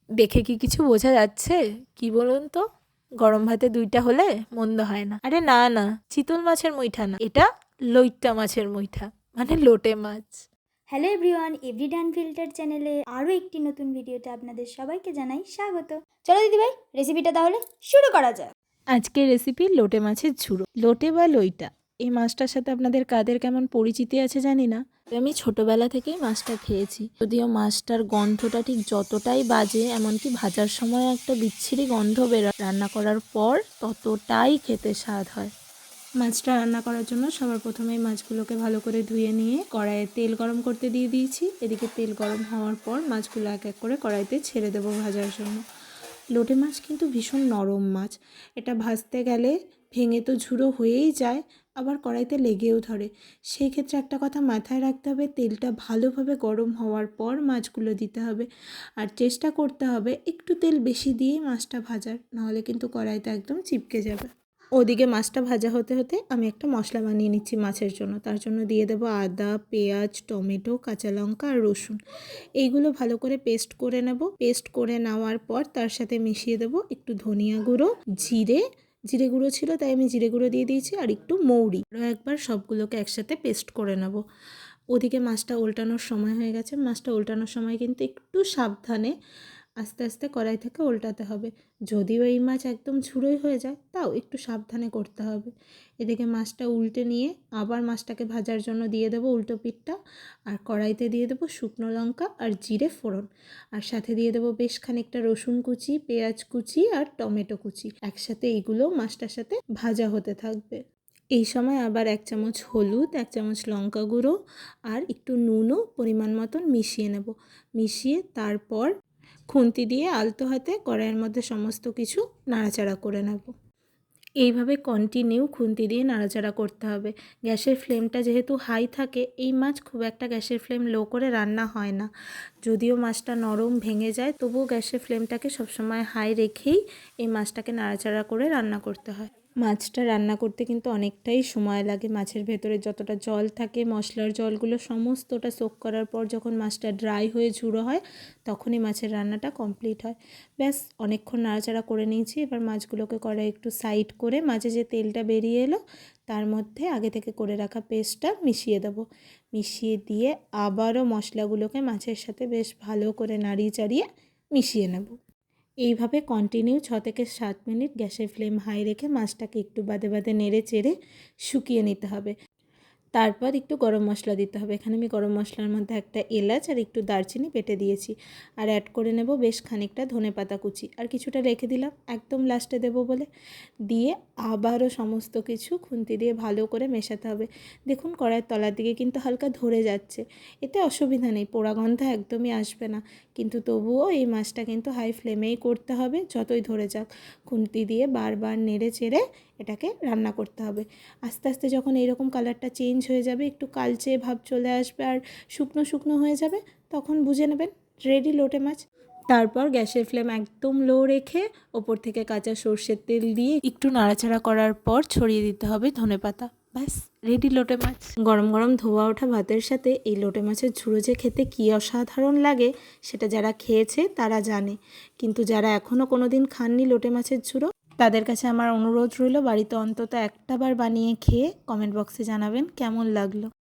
দেখে কি কিছু বোঝা যাচ্ছে? কি বলুন তো? গরম ভাতে ২ টা হলে মন্দ হয় না। আরে না, না, চিতল মাছের মুইঠা না। এটা লইট্টা মাছের মুইঠা, মানে লোটে মাছ। হ্যালো এভরিওয়ান, এভরিডে আনফিল্টার্ড চ্যানেলে আরও একটি নতুন ভিডিওতে আপনাদের সবাইকে জানাই স্বাগত। চলো দিদিভাই, রেসিপিটা তাহলে শুরু করা যাক। আজকের রেসিপি লোটে মাছের ঝুড়ো। লোটে বা লইটা, এই মাছটার সাথে আপনাদের কাদের কেমন পরিচিতি আছে জানি না। আমি ছোটবেলা থেকেই মাছটা খেয়েছি, যদিও মাছটার গন্ধটা ঠিক যতটাই বাজে, এমনকি ভাজার সময় একটা বিচ্ছিরি গন্ধ বেরোয়, রান্না করার পর ততটাই খেতে স্বাদ হয়। মাছটা রান্না করার জন্য সবার প্রথমেই মাছগুলোকে ভালো করে ধুয়ে নিয়ে কড়াইয়ে তেল গরম করতে দিয়ে দিয়েছি। এদিকে তেল গরম হওয়ার পর মাছগুলো এক এক করে কড়াইতে ছেড়ে দেবো ভাজার জন্য। লোটে মাছ কিন্তু ভীষণ নরম মাছ, এটা ভাজতে গেলে ভেঙে তো ঝুড়ো হয়েই যায়, আবার কড়াইতে লেগেও ধরে। সেই ক্ষেত্রে একটা কথা মাথায় রাখতে হবে, তেলটা ভালোভাবে গরম হওয়ার পর মাছগুলো দিতে হবে, আর চেষ্টা করতে হবে একটু তেল বেশি দিয়েই মাছটা ভাজার, নাহলে কিন্তু কড়াইতে একদম চিপকে যাবে। ওদিকে মাছটা ভাজা হতে হতে আমি একটা মশলা বানিয়ে নিচ্ছি মাছের জন্য। তার জন্য দিয়ে দেবো আদা, পেঁয়াজ, টমেটো, কাঁচা লঙ্কা আর রসুন। এইগুলো ভালো করে পেস্ট করে নেব। পেস্ট করে নেওয়ার পর তার সাথে মিশিয়ে দেবো একটু ধনিয়া গুঁড়ো, জিরে গুঁড়ো ছিল তাই আমি জিরে গুঁড়ো দিয়ে দিয়েছি, আর একটু মৌরি। আরও একবার সবগুলোকে একসাথে পেস্ট করে নেব। ওদিকে মাছটা উল্টানোর সময় হয়ে গেছে। মাছটা উল্টানোর সময় কিন্তু একটু সাবধানে আস্তে আস্তে কড়াই থেকে উল্টাতে হবে। যদিও এই মাছ একদম ঝুড়োই হয়ে যায়, তাও একটু সাবধানে করতে হবে। এদিকে মাছটা উল্টে নিয়ে আবার মাছটাকে ভাজার জন্য দিয়ে দেবো উল্টো পিঠটা, আর কড়াইতে দিয়ে দেবো শুকনো লঙ্কা আর জিরে ফোড়ন, আর সাথে দিয়ে দেবো বেশ খানিকটা রসুন কুচি, পেঁয়াজ কুচি আর টমেটো কুচি। একসাথে এইগুলো মাছটার সাথে ভাজা হতে থাকবে। এই সময় আবার 1 চামচ হলুদ, 1 চামচ লঙ্কা গুঁড়ো আর একটু নুনও পরিমাণ মতন মিশিয়ে নেব। মিশিয়ে তারপর খুন্তি দিয়ে আলতো হাতে কড়াইয়ের মধ্যে সমস্ত কিছু নাড়াচাড়া করে নেব। এইভাবে কন্টিনিউ খুন্তি দিয়ে নাড়াচাড়া করতে হবে। গ্যাসের ফ্লেমটা যেহেতু হাই থাকে, এই মাছ খুব একটা গ্যাসের ফ্লেম লো করে রান্না হয় না। যদিও মাছটা নরম ভেঙে যায়, তবুও গ্যাসের ফ্লেমটাকে সবসময় হাই রেখেই এই মাছটাকে নাড়াচাড়া করে রান্না করতে হয়। মাছটা রান্না করতে কিন্তু অনেকটাই সময় লাগে। মাছের ভেতরে যতটা জল থাকে, মশলার জলগুলো সমস্তটা সোক করার পর যখন মাছটা ড্রাই হয়ে ঝুড়ো হয়, তখনই মাছের রান্নাটা কমপ্লিট হয়। ব্যাস, অনেকক্ষণ নাড়াচাড়া করে নিয়েছি। এবার মাছগুলোকে কড়াই একটু সাইড করে মাঝে যে তেলটা বেরিয়ে এলো তার মধ্যে আগে থেকে করে রাখা পেস্টটা মিশিয়ে দেবো। মিশিয়ে দিয়ে আবারও মশলাগুলোকে মাছের সাথে বেশ ভালো করে নাড়িয়ে চাড়িয়ে মিশিয়ে নেব। এইভাবে কন্টিনিউ 6 থেকে 7 মিনিট গ্যাসের ফ্লেম হাই রেখে মাছটাকে একটু বাদে বাদে নেড়ে চেড়ে শুকিয়ে নিতে হবে। তারপর একটু গরম মশলা দিতে হবে। এখানে আমি গরম মশলার মধ্যে একটা এলাচ আর একটু দারচিনি বেটে দিয়েছি, আর অ্যাড করে নেব বেশ খানিকটা ধনেপাতা কুচি, আর কিছুটা রেখে দিলাম একদম লাস্টে দেবো বলে। দিয়ে আবারও সমস্ত কিছু খুন্তি দিয়ে ভালো করে মেশাতে হবে। দেখুন কড়াইয়ের তলার দিকে কিন্তু হালকা ধরে যাচ্ছে, এতে অসুবিধা নেই, পোড়া গন্ধ একদমই আসবে না। কিন্তু তবুও এই মাছটা কিন্তু হাই ফ্লেমেই করতে হবে, যতই ধরে যাক। খুন্তি দিয়ে বারবার নেড়ে চেড়ে এটাকে রান্না করতে হবে। আস্তে আস্তে যখন এইরকম কালারটা চেঞ্জ হয়ে যাবে, একটু কালচে ভাব চলে আসবে আর শুকনো শুকনো হয়ে যাবে, তখন বুঝে নেবেন রেডি লোটে মাছ। তারপর গ্যাসের ফ্লেম একদম লো রেখে ওপর থেকে কাঁচা সর্ষের তেল দিয়ে একটু নাড়াচাড়া করার পর ছড়িয়ে দিতে হবে ধনেপাতা। ব্যাস, রেডি লোটে মাছ। গরম গরম ধোয়া ওঠা ভাতের সাথে এই লোটে মাছের ঝুড়ো যে খেতে কী অসাধারণ লাগে, সেটা যারা খেয়েছে তারা জানে। কিন্তু যারা এখনও কোনো দিন খাননি লোটে মাছের ঝুড়ো, তাদের কাছে আমার অনুরোধ রইল বাড়িতে অন্তত একটা বার বানিয়ে খেয়ে কমেন্ট বক্সে জানাবেন কেমন লাগলো।